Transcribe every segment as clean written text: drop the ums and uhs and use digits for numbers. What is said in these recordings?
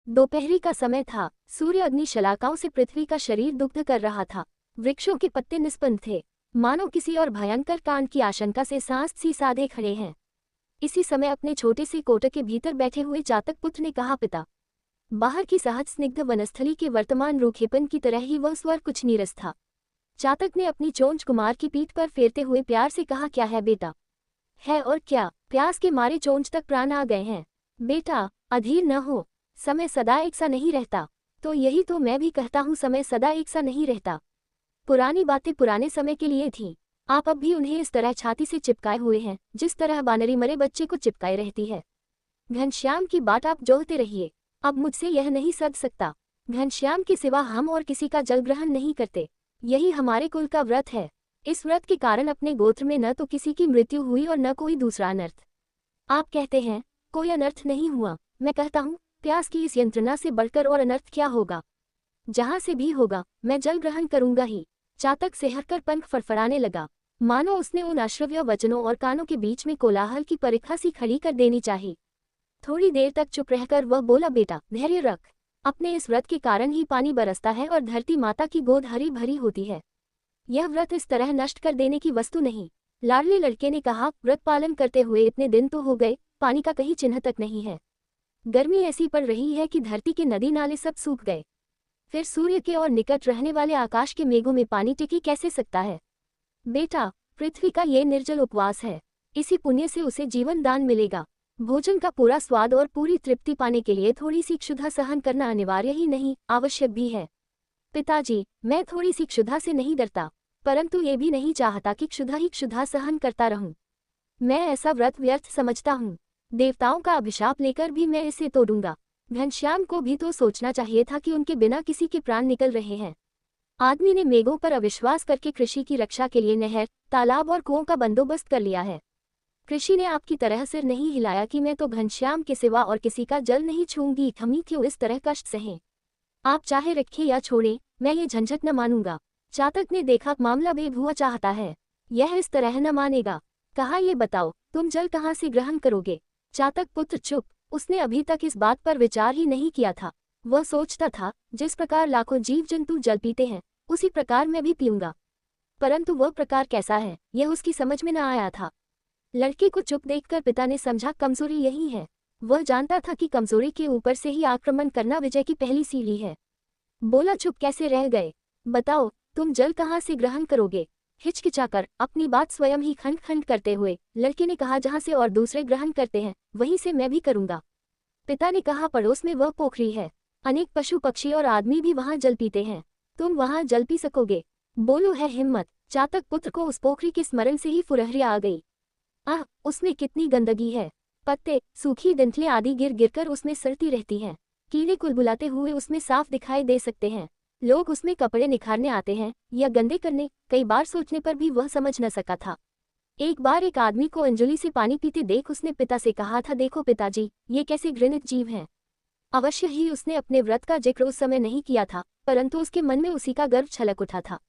दोपहरी का समय था। सूर्य अग्नि शलाकाओं से पृथ्वी का शरीर दुग्ध कर रहा था। वृक्षों के पत्ते निस्पंद थे, मानो किसी और भयंकर कांड की आशंका से सांस सी साधे खड़े हैं। इसी समय अपने छोटे से कोटक के भीतर बैठे हुए चातक पुत्र ने कहा, पिता। बाहर की सहज स्निग्ध वनस्थली के वर्तमान रूखेपन की तरह ही वह स्वर कुछ नीरस था। चातक ने अपनी चोंच कुमार की पीठ पर फेरते हुए प्यार से कहा, क्या है बेटा? है और क्या, प्यास के मारे चोंच तक प्राण आ गए हैं। बेटा, अधीर न हो, समय सदा एक सा नहीं रहता। तो यही तो मैं भी कहता हूँ, समय सदा एक सा नहीं रहता। पुरानी बातें पुराने समय के लिए थीं। आप अब भी उन्हें इस तरह छाती से चिपकाए हुए हैं जिस तरह बानरी मरे बच्चे को चिपकाए रहती है। घनश्याम की बात आप जोहते रहिए, अब मुझसे यह नहीं सध सकता। घनश्याम के सिवा हम और किसी का जल ग्रहण नहीं करते, यही हमारे कुल का व्रत है। इस व्रत के कारण अपने गोत्र में न तो किसी की मृत्यु हुई और न कोई दूसरा अनर्थ। आप कहते हैं कोई अनर्थ नहीं हुआ, मैं कहता हूँ प्यास की इस यंत्रणा से बढ़कर और अनर्थ क्या होगा। जहां से भी होगा मैं जल ग्रहण करूंगा ही। चातक सिहरकर पंख फड़फड़ाने लगा, मानो उसने उन अश्रव्य वचनों और कानों के बीच में कोलाहल की परीक्षा सी खड़ी कर देनी चाहिए। थोड़ी देर तक चुप रहकर वह बोला, बेटा धैर्य रख, अपने इस व्रत के कारण ही पानी बरसता है और धरती माता की गोद हरी भरी होती है। यह व्रत इस तरह नष्ट कर देने की वस्तु नहीं। लाडले लड़के ने कहा, व्रत पालन करते हुए इतने दिन तो हो गए, पानी का कहीं चिन्ह तक नहीं है। गर्मी ऐसी पड़ रही है कि धरती के नदी नाले सब सूख गए। फिर सूर्य के और निकट रहने वाले आकाश के मेघों में पानी टिकी कैसे सकता है। बेटा, पृथ्वी का ये निर्जल उपवास है, इसी पुण्य से उसे जीवन दान मिलेगा। भोजन का पूरा स्वाद और पूरी तृप्ति पाने के लिए थोड़ी सी क्षुधा सहन करना अनिवार्य ही नहीं, आवश्यक भी है। पिताजी, मैं थोड़ी सी क्षुधा से नहीं डरता, परंतु ये भी नहीं चाहता कि क्षुधा ही क्षुधा सहन करता रहूं। मैं ऐसा व्रत व्यर्थ समझता हूँ। देवताओं का अभिशाप लेकर भी मैं इसे तोड़ूंगा। घनश्याम को भी तो सोचना चाहिए था कि उनके बिना किसी के प्राण निकल रहे हैं। आदमी ने मेघों पर अविश्वास करके कृषि की रक्षा के लिए नहर, तालाब और कुओं का बंदोबस्त कर लिया है। कृषि ने आपकी तरह सिर नहीं हिलाया कि मैं तो घनश्याम के सिवा और किसी का जल नहीं छूंगी। हमी क्यों इस तरह कष्ट सहें? आप चाहे रखें या छोड़ें, मैं ये झंझट न मानूंगा। चातक ने देखा मामला बेभुआ चाहता है, यह इस तरह न मानेगा। कहा, ये बताओ तुम जल कहाँ से ग्रहण करोगे? चातक पुत्र चुप, उसने अभी तक इस बात पर विचार ही नहीं किया था। वह सोचता था, जिस प्रकार लाखों जीव जंतु जल पीते हैं उसी प्रकार मैं भी पीऊंगा, परंतु वह प्रकार कैसा है यह उसकी समझ में न आया था। लड़के को चुप देखकर पिता ने समझा, कमजोरी यही है। वह जानता था कि कमजोरी के ऊपर से ही आक्रमण करना विजय की पहली सीढ़ी है। बोला, चुप कैसे रह गए? बताओ तुम जल कहाँ से ग्रहण करोगे? हिचकिचाकर अपनी बात स्वयं ही खंड खंड करते हुए लड़के ने कहा, जहाँ से और दूसरे ग्रहण करते हैं वहीं से मैं भी करूंगा। पिता ने कहा, पड़ोस में वह पोखरी है, अनेक पशु पक्षी और आदमी भी वहां जल पीते हैं, तुम वहां जल पी सकोगे? बोलो है हिम्मत। चातक पुत्र को उस पोखरी के स्मरण से ही फुरहरी आ गई। आह, उसमें कितनी गंदगी है, पत्ते, सूखी डंठलें आदि गिर गिरकर उसमें सड़ती रहती हैं। कीड़े कुलबुलाते हुए उसमें साफ दिखाई दे सकते हैं। लोग उसमें कपड़े निखारने आते हैं या गंदे करने, कई बार सोचने पर भी वह समझ न सका था। एक बार एक आदमी को अंजलि से पानी पीते देख उसने पिता से कहा था, देखो पिताजी, ये कैसे घृणित जीव हैं। अवश्य ही उसने अपने व्रत का जिक्र उस समय नहीं किया था, परंतु उसके मन में उसी का गर्व छलक उठा था।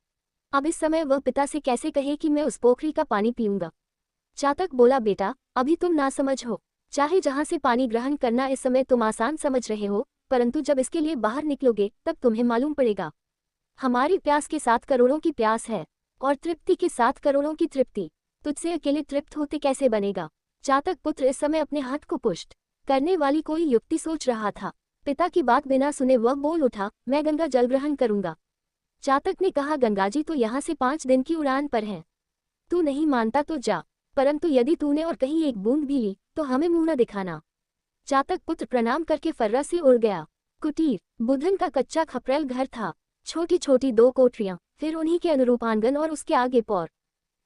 अब इस समय वह पिता से कैसे कहे कि मैं उस पोखरी का पानी पीऊंगा। चातक बोला, बेटा अभी तुम ना समझ हो। चाहे जहां से पानी ग्रहण करना इस समय तुम आसान समझ रहे हो, परंतु जब इसके लिए बाहर निकलोगे तब तुम्हें मालूम पड़ेगा। हमारी प्यास के 7 करोड़ों की प्यास है और तृप्ति के 7 करोड़ों की तृप्ति। तुझसे अकेले तृप्त होते कैसे बनेगा? चातक पुत्र इस समय अपने हाथ को पुष्ट करने वाली कोई युक्ति सोच रहा था। पिता की बात बिना सुने वह बोल उठा, मैं गंगा जल ग्रहण करूंगा। चातक ने कहा, गंगा जी तो यहाँ से 5 दिन की उड़ान पर हैं। तू नहीं मानता तो जा, परंतु यदि तूने और कहीं एक बूंद भी ली तो हमें मुंह न दिखाना। चातक पुत्र प्रणाम करके फर्रा से उड़ गया। कुटीर बुधन का कच्चा खपरेल घर था, छोटी छोटी 2 कोठरियां, फिर उन्हीं के अनुरूप आंगन और उसके आगे पौर।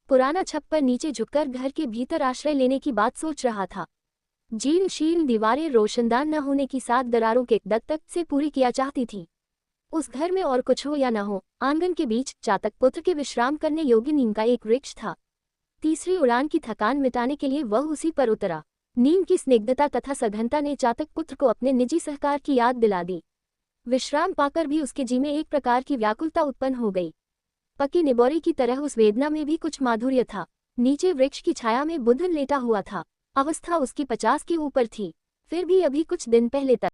पुराना छप्पर नीचे झुककर घर के भीतर आश्रय लेने की बात सोच रहा था। जीर्ण शीर्ण दीवारें रोशनदान न होने की 7 दरारों के दत्तक से पूरी किया चाहती थी। उस घर में और कुछ हो या न हो, आंगन के बीच चातक पुत्र के विश्राम करने योग्य नीम का एक वृक्ष था। तीसरी उड़ान की थकान मिटाने के लिए वह उसी पर उतरा। नीम की स्निग्धता तथा सघनता ने चातक पुत्र को अपने निजी सहकार की याद दिला दी। विश्राम पाकर भी उसके जी में एक प्रकार की व्याकुलता उत्पन्न हो गई। पकी निबोरी की तरह उस वेदना में भी कुछ माधुर्य था। नीचे वृक्ष की छाया में बुधन लेटा हुआ था। अवस्था उसकी 50 के ऊपर थी, फिर भी अभी कुछ दिन पहले तक